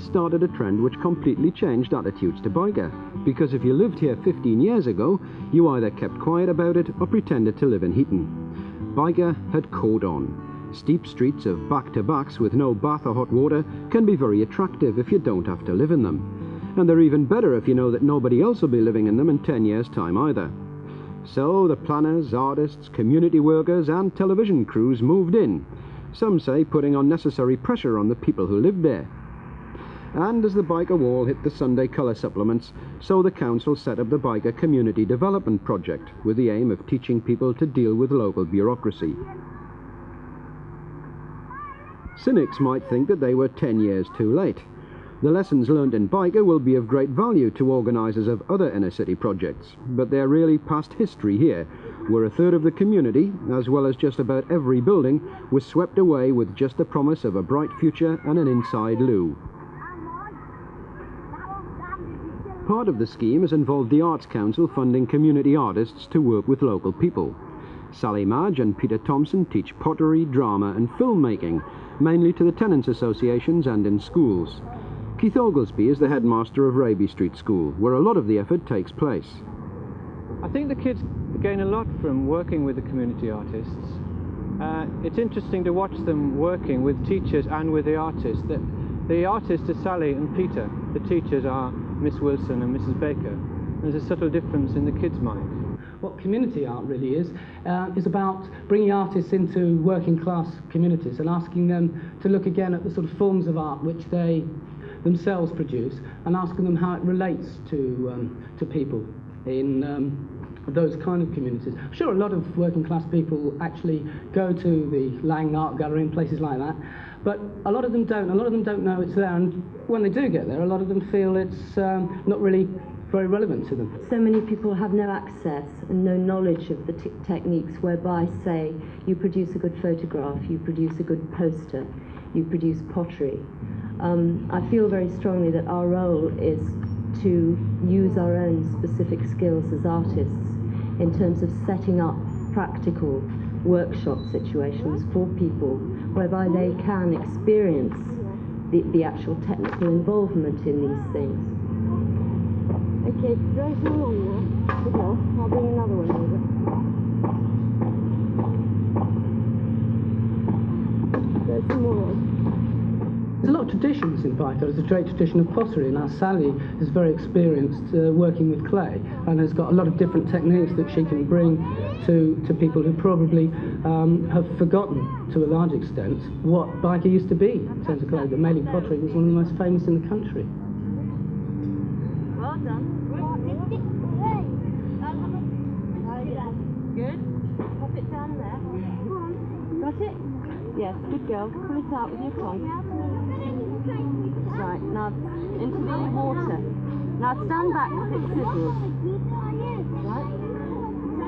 started a trend which completely changed attitudes to Byker. Because if you lived here 15 years ago, you either kept quiet about it or pretended to live in Heaton. Byker had caught on. Steep streets of back-to-backs with no bath or hot water can be very attractive if you don't have to live in them. And they're even better if you know that nobody else will be living in them in 10 years' time either. So the planners, artists, community workers and television crews moved in, some say putting unnecessary pressure on the people who lived there. And as the Byker wall hit the Sunday colour supplements, so the council set up the Byker Community Development Project with the aim of teaching people to deal with local bureaucracy. Cynics might think that they were 10 years too late. The lessons learned in Byker will be of great value to organisers of other inner-city projects, but they're really past history here, where a third of the community, as well as just about every building, was swept away with just the promise of a bright future and an inside loo. Part of the scheme has involved the Arts Council funding community artists to work with local people. Madge and Peter Thompson teach pottery, drama and filmmaking, mainly to the tenants' associations and in schools. Keith Oglesby is the headmaster of Raby Street School, where a lot of the effort takes place. I think the kids gain a lot from working with the community artists. It's interesting to watch them working with teachers and with the artists. The artists are Sally and Peter. The teachers are Miss Wilson and Mrs. Baker. There's a subtle difference in the kids' mind. What community art really is about bringing artists into working class communities and asking them to look again at the sort of forms of art which they themselves produce, and asking them how it relates to people in those kind of communities. Sure, a lot of working class people actually go to the Lang Art Gallery and places like that, but a lot of them don't. A lot of them don't know it's there, and when they do get there, a lot of them feel it's not really very relevant to them. So many people have no access and no knowledge of the techniques whereby, say, you produce a good photograph, you produce a good poster, you produce pottery. I feel very strongly that our role is to use our own specific skills as artists in terms of setting up practical workshop situations for people whereby they can experience the actual technical involvement in these things. Okay, throw some along there. Good luck. I'll bring another one over. Throw some more on. There's a lot of traditions in Byker. There's a great tradition of pottery. Now Sally is very experienced working with clay and has got a lot of different techniques that she can bring to people who probably have forgotten to a large extent what Byker used to be in terms of clay. The Maley pottery was one of the most famous in the country. Well done. Good. Pop it down there. Got it? Yes, good girl. Pull it out with your tongue. Right, now into the water. Now stand back with it sizzles. Right?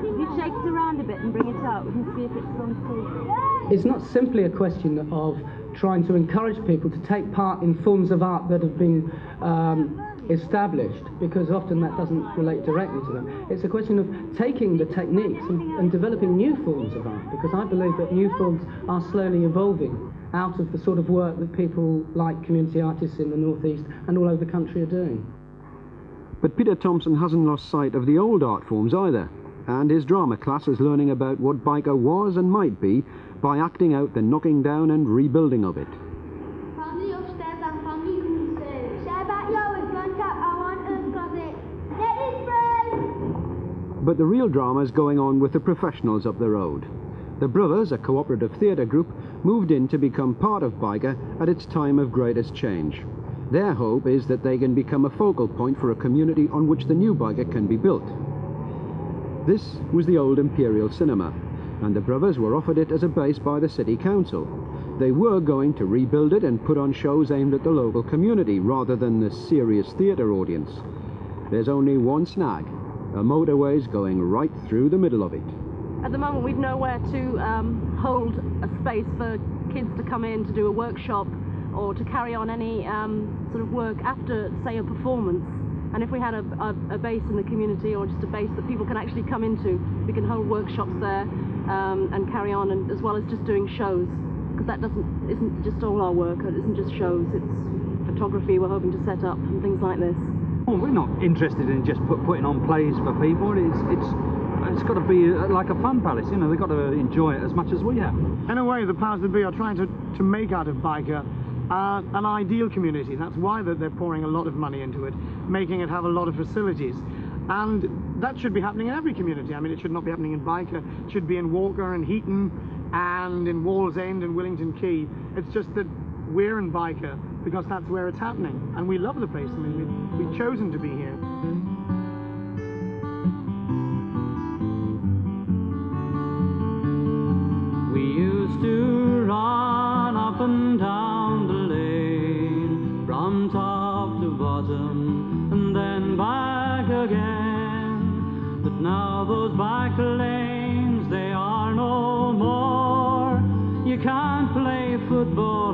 You shake it around a bit and bring it out. We can see if it's on full. It's not simply a question of trying to encourage people to take part in forms of art that have been established, because often that doesn't relate directly to them. It's a question of taking the techniques and developing new forms of art, because I believe that new forms are slowly evolving out of the sort of work that people like community artists in the northeast and all over the country are doing. But Peter Thompson hasn't lost sight of the old art forms either, and his drama class is learning about what Byker was and might be by acting out the knocking down and rebuilding of it. Family upstairs and family downstairs. Share back your with one tap, I want us closet. Let it spray! But the real drama is going on with the professionals up the road. The Brothers, a cooperative theatre group, moved in to become part of Byker at its time of greatest change. Their hope is that they can become a focal point for a community on which the new Byker can be built. This was the old Imperial Cinema, and the Brothers were offered it as a base by the City Council. They were going to rebuild it and put on shows aimed at the local community rather than the serious theatre audience. There's only one snag. A motorway's going right through the middle of it. At the moment we've nowhere to hold a space for kids to come in to do a workshop or to carry on any sort of work after, say, a performance. And if we had a base in the community, or just a base that people can actually come into, we can hold workshops there and carry on, and as well as just doing shows, because that isn't just all our work, it isn't just shows, it's for cartography we're hoping to set up and things like this. Well, we're not interested in just putting on plays for people. It's got to be like a fun palace, you know. They've got to enjoy it as much as we have. In a way, the powers that be are trying to make out of Byker an ideal community. That's why they're pouring a lot of money into it, making it have a lot of facilities. And that should be happening in every community. I mean, it should not be happening in Byker. It should be in Walker and Heaton and in Wallsend and Willington Quay. It's just that we're in Byker because that's where it's happening. And we love the place. I mean, we've chosen to be here. We used to run up and down the lane, from top to bottom, and then back again. But now those back lanes, they are no more. You can't play football